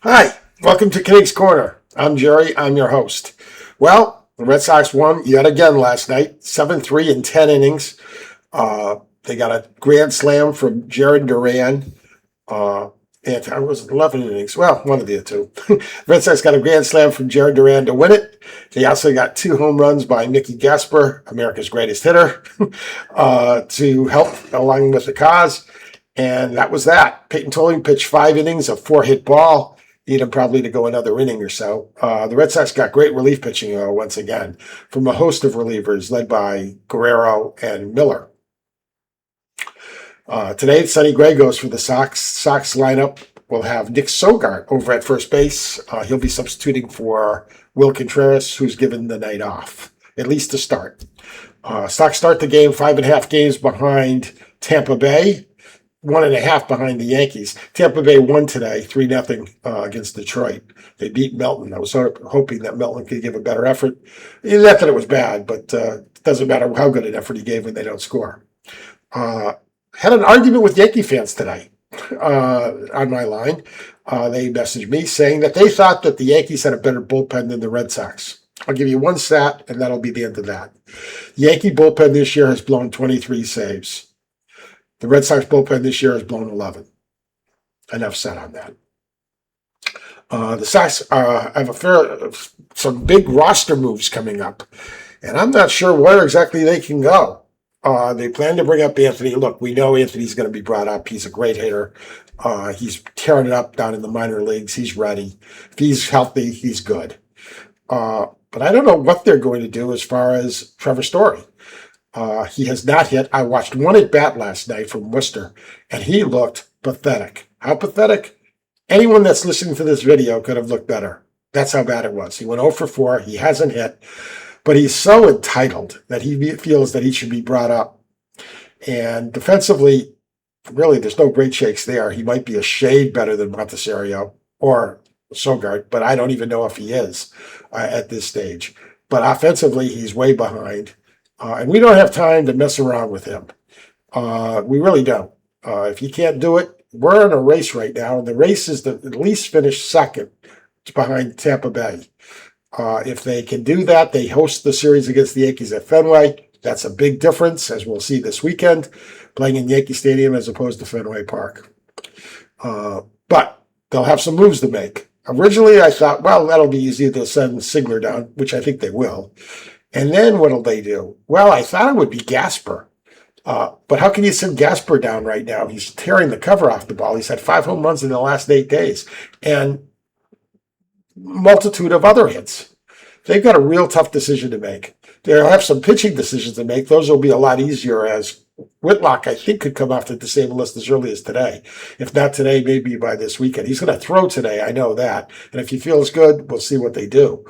Hi, welcome to Kinnick's Corner. I'm Jerry. I'm your host. Well, the Red Sox won yet again last night, 7-3 in 10 innings. They got a grand slam from Jared Duran. Uh, and I was 11 innings. Well, one of the two. Red Sox got a grand slam from Jared Duran to win it. They also got 2 home runs by Mickey Gasper, America's greatest hitter, to help along with the cause. And that was that. Peyton Toling pitched 5 innings, a 4-hit ball. Need him probably to go another inning or so. The Red Sox got great relief pitching once again from a host of relievers led by Guerrero and Miller. Today, Sonny Gray goes for the Sox. Sox lineup will have Nick Sogard over at first base. He'll be substituting for Will Contreras, who's given the night off, at least to start. Sox start the game 5.5 games behind Tampa Bay. 1.5 behind the Yankees. Tampa Bay won today, 3-0 against Detroit. They beat Melton. I was sort of hoping that Melton could give a better effort. Not that it was bad, but it doesn't matter how good an effort he gave when they don't score. Had an argument with Yankee fans today on my line. They messaged me saying that they thought that the Yankees had a better bullpen than the Red Sox. I'll give you one stat, and that'll be the end of that. Yankee bullpen this year has blown 23 saves. The Red Sox bullpen this year has blown 11. Enough said on that. The Sox have some big roster moves coming up, and I'm not sure where exactly they can go. They plan to bring up Anthony. Look, we know Anthony's going to be brought up. He's a great hitter. He's tearing it up down in the minor leagues. He's ready. If he's healthy, he's good. But I don't know what they're going to do as far as Trevor Story. He has not hit. I watched one at bat last night from Worcester, and he looked pathetic. How pathetic? Anyone that's listening to this video could have looked better. That's how bad it was. He went 0 for 4. He hasn't hit, but he's so entitled that he feels that he should be brought up. And defensively, really, there's no great shakes there. He might be a shade better than Montecchio or Sogard, but I don't even know if he is at this stage. But offensively, he's way behind. And we don't have time to mess around with him. We really don't. If you can't do it, we're in a race right now, and the race is to at least finish second behind Tampa Bay. If they can do that, they host the series against the Yankees at Fenway. That's a big difference, as we'll see this weekend, playing in Yankee Stadium as opposed to Fenway Park. But they'll have some moves to make. Originally, I thought, well, that'll be easy to send Sigler down, which I think they will. And then what'll they do? Well, I thought it would be Gasper. But how can you send Gasper down right now? He's tearing the cover off the ball. He's had 5 home runs in the last 8 days and multitude of other hits. They've got a real tough decision to make. They'll have some pitching decisions to make. Those will be a lot easier, as Whitlock, I think, could come off the disabled list as early as today. If not today, maybe by this weekend. He's going to throw today. I know that. And if he feels good, we'll see what they do.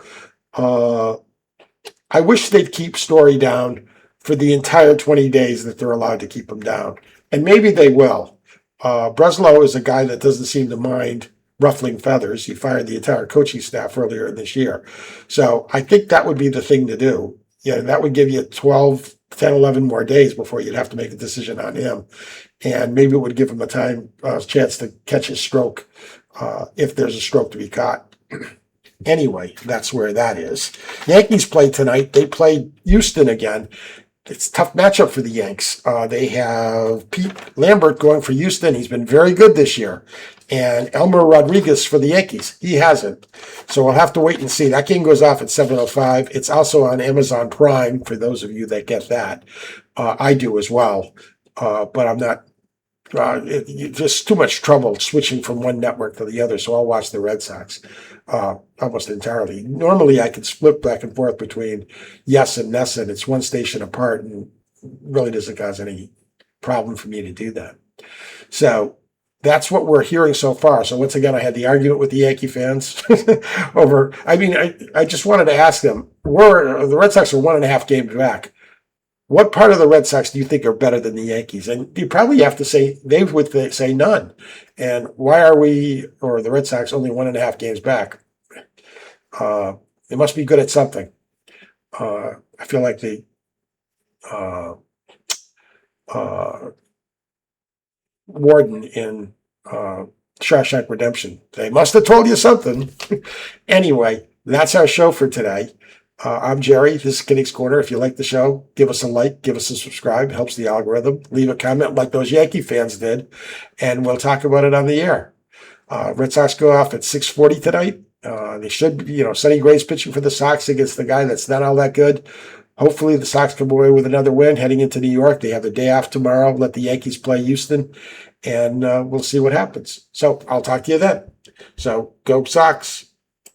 I wish they'd keep Story down for the entire 20 days that they're allowed to keep him down. And maybe they will. Breslow is a guy that doesn't seem to mind ruffling feathers. He fired the entire coaching staff earlier this year. So I think that would be the thing to do. Yeah, that would give you 10, 11 more days before you'd have to make a decision on him. And maybe it would give him a chance to catch his stroke, if there's a stroke to be caught. Anyway, that's where that is. Yankees play tonight. They play Houston again. It's a tough matchup for the Yanks. They have Pete Lambert going for Houston. He's been very good this year. And Elmer Rodriguez for the Yankees. He hasn't. So we'll have to wait and see. That game goes off at 7:05. It's also on Amazon Prime for those of you that get that. I do as well. But I'm not. Just too much trouble switching from one network to the other, so I'll watch the Red Sox almost entirely. Normally, I could split back and forth between Yes and Nesson. It's one station apart, and really doesn't cause any problem for me to do that. So that's what we're hearing so far. So once again, I had the argument with the Yankee fans over. I just wanted to ask them: the Red Sox are 1.5 games back. What part of the Red Sox do you think are better than the Yankees? And you probably have to say, they would say none. And why are we, or the Red Sox, only 1.5 games back? They must be good at something. I feel like the Warden in Shawshank Redemption. They must have told you something. Anyway, that's our show for today. I'm Jerry. This is Kinnick's Corner. If you like the show, give us a like, give us a subscribe. It helps the algorithm. Leave a comment like those Yankee fans did, and we'll talk about it on the air. Red Sox go off at 6:40 tonight. They should, Sonny Gray's pitching for the Sox against the guy that's not all that good. Hopefully the Sox come away with another win heading into New York. They have the day off tomorrow. Let the Yankees play Houston, and we'll see what happens. So I'll talk to you then. So go Sox.